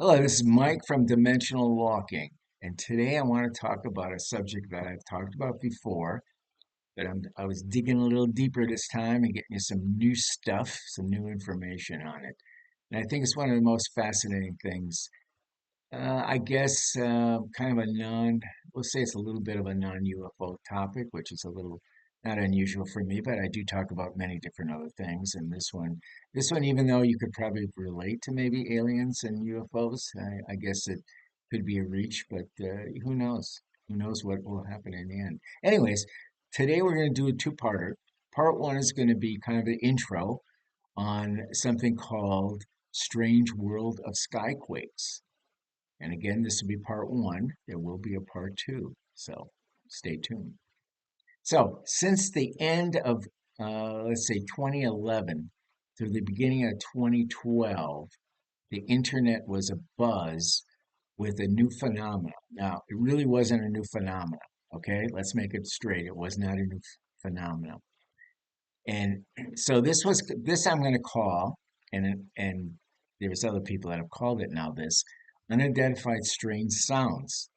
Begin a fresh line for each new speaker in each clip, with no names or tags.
Hello, this is Mike from Dimensional Walking, and today I want to talk about a subject that I've talked about before, but I was digging a little deeper this time and getting you some new stuff, some new information on it. And I think it's one of the most fascinating things. I guess kind of a we'll say it's a little bit of a non-UFO topic, which is a little not unusual for me, but I do talk about many different other things. And this one, even though you could probably relate to maybe aliens and UFOs, I guess it could be a reach, but who knows? Who knows what will happen in the end? Anyways, today we're going to do a two-parter. Part one is going to be kind of an intro on something called Strange World of Skyquakes. And again, this will be part one. There will be a part two. So stay tuned. So, since the end of, let's say, 2011 through the beginning of 2012, the internet was abuzz with a new phenomenon. Now, it really wasn't a new phenomenon. Okay, let's make it straight. It was not a new phenomenon. And so this I'm going to call, and there's other people that have called it now this unidentified strange sounds,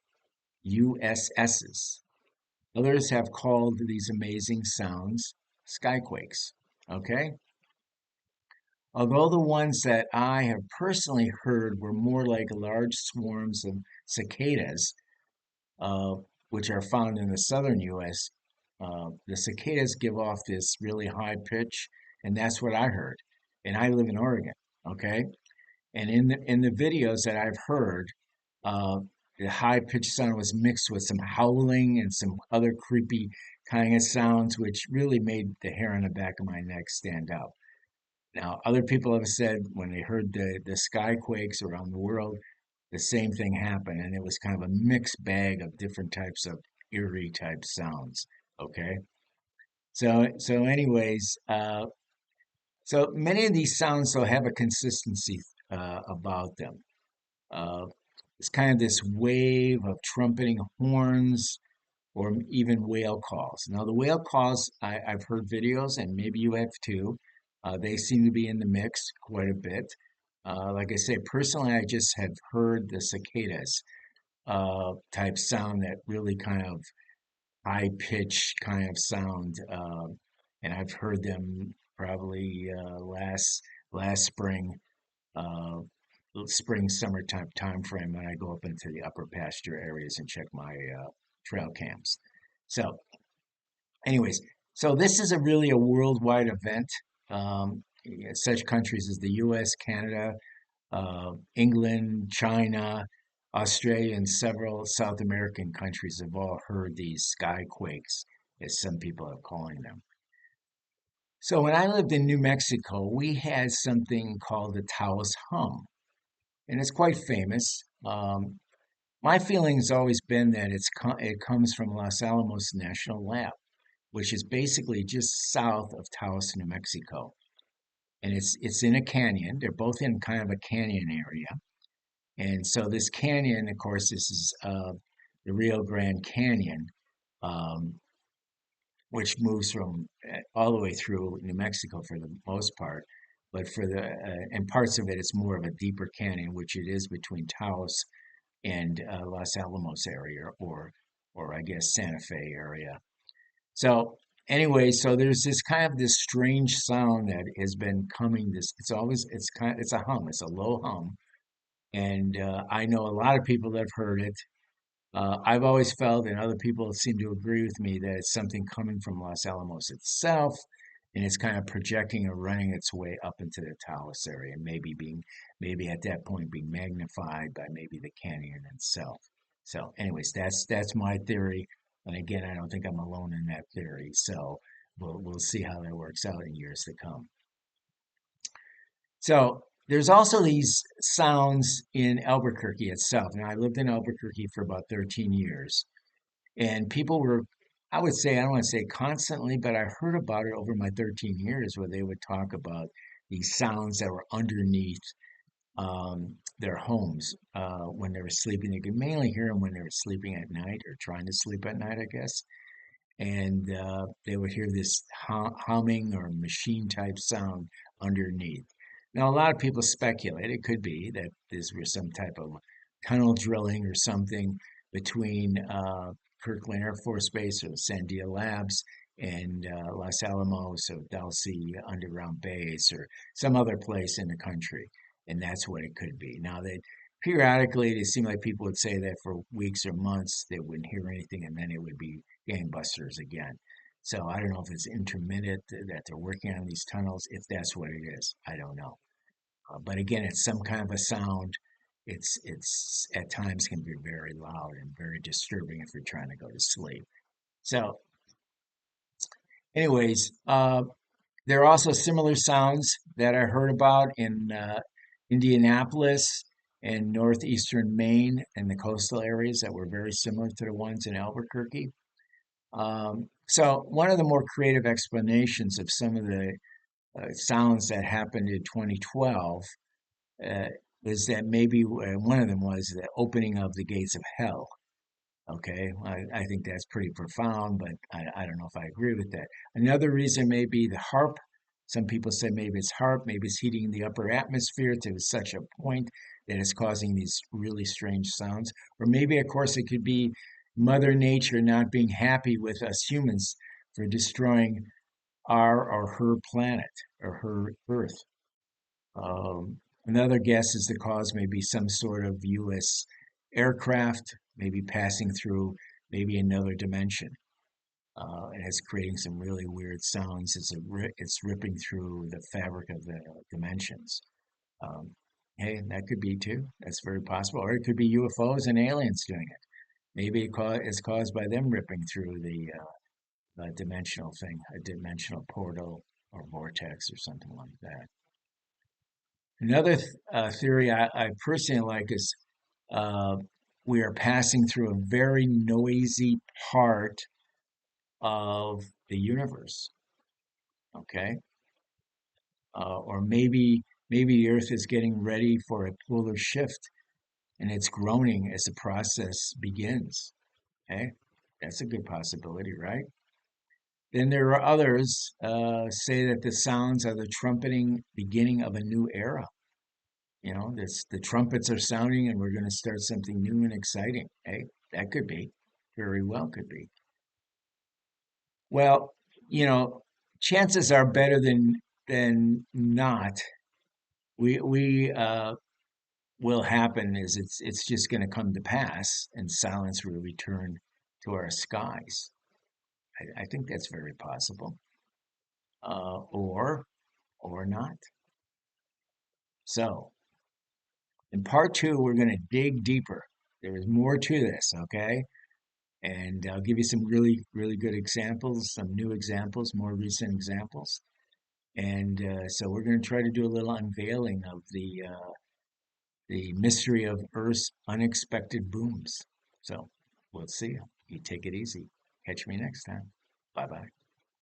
USSs. Others have called these amazing sounds skyquakes. Okay? Although the ones that I have personally heard were more like large swarms of cicadas, uh, which are found in the southern U.S., the cicadas give off this really high pitch, and that's what I heard. And I live in Oregon. Okay? And in the videos that I've heard, uh, the high pitched sound was mixed with some howling and some other creepy kind of sounds, which really made the hair on the back of my neck stand up. Now, other people have said when they heard the sky quakes around the world, the same thing happened, and it was kind of a mixed bag of different types of eerie type sounds. Okay, so many of these sounds though have a consistency about them. Uh, it's kind of this wave of trumpeting horns or even whale calls. Now, the whale calls, I've heard videos, and maybe you have too. They seem to be in the mix quite a bit. Like I say, personally, I just have heard the cicadas type sound, that really kind of high pitched kind of sound, and I've heard them probably last spring, uh, spring summertime time frame when I go up into the upper pasture areas and check my trail cams. So, anyways, so this is a really a worldwide event. Such countries as the U.S., Canada, England, China, Australia, and several South American countries have all heard these sky quakes, as some people are calling them. So when I lived in New Mexico, we had something called the Taos hum, and it's quite famous. My feeling has always been that it comes from Los Alamos National Lab, which is basically just south of Taos, New Mexico, and it's in a canyon. They're both in kind of a canyon area, and so this canyon, of course, this is the Rio Grande Canyon, um, which moves from all the way through New Mexico for the most part. But for the and parts of it, it's more of a deeper canyon, which it is between Taos and Los Alamos area, or I guess Santa Fe area. So anyway, so there's this kind of this strange sound that has been coming. It's a hum. It's a low hum, and I know a lot of people that have heard it. I've always felt, and other people seem to agree with me, that it's something coming from Los Alamos itself, and it's kind of projecting or running its way up into the Taos area, maybe at that point being magnified by maybe the canyon itself. So, anyways, that's my theory, and again, I don't think I'm alone in that theory. So, we'll see how that works out in years to come. So there's also these sounds in Albuquerque itself. Now, I lived in Albuquerque for about 13 years, and people were, I would say, I don't want to say constantly, but I heard about it over my 13 years where they would talk about these sounds that were underneath their homes when they were sleeping. They could mainly hear them when they were sleeping at night or trying to sleep at night, I guess. And they would hear this humming or machine type sound underneath. Now, a lot of people speculate it could be that this was some type of tunnel drilling or something between Kirkland Air Force Base or the Sandia Labs and Los Alamos or Dulce Underground Base or some other place in the country. And that's what it could be. Now, they periodically, it seemed like people would say that for weeks or months, they wouldn't hear anything, and then it would be gangbusters again. So I don't know if it's intermittent that they're working on these tunnels, if that's what it is. I don't know. But again, it's some kind of a sound. It's at times can be very loud and very disturbing if you're trying to go to sleep. So, anyways, there are also similar sounds that I heard about in Indianapolis and northeastern Maine and the coastal areas that were very similar to the ones in Albuquerque. So, one of the more creative explanations of some of the sounds that happened in 2012 uh, is that maybe one of them was the opening of the gates of hell. Okay, I think that's pretty profound, but I don't know if I agree with that. Another reason may be the HARP. Some people say maybe it's HARP, maybe it's heating the upper atmosphere to such a point that it's causing these really strange sounds. Or maybe, of course, it could be Mother Nature not being happy with us humans for destroying our or her planet or her Earth. Another guess is the cause may be some sort of U.S. aircraft, maybe passing through maybe another dimension. And it's creating some really weird sounds. It's ripping through the fabric of the dimensions. Um, hey, that could be too. That's very possible. Or it could be UFOs and aliens doing it. Maybe it's caused by them ripping through the dimensional thing, a dimensional portal or vortex or something like that. Another theory I personally like is uh, we are passing through a very noisy part of the universe. Okay, or maybe the Earth is getting ready for a polar shift, and it's groaning as the process begins. Okay, that's a good possibility, right? Then there are others say that the sounds are the trumpeting beginning of a new era. This the trumpets are sounding and we're going to start something new and exciting. Hey, that could be, very well could be. Well, you know, chances are better than not. We will happen is it's just going to come to pass and silence will return to our skies. I think that's very possible, or not. So in part two, we're going to dig deeper. There is more to this, okay? And I'll give you some really good examples, some new examples, more recent examples. And so we're going to try to do a little unveiling of the mystery of Earth's unexpected booms. So we'll see you. You take it easy. Catch me next time. Bye bye.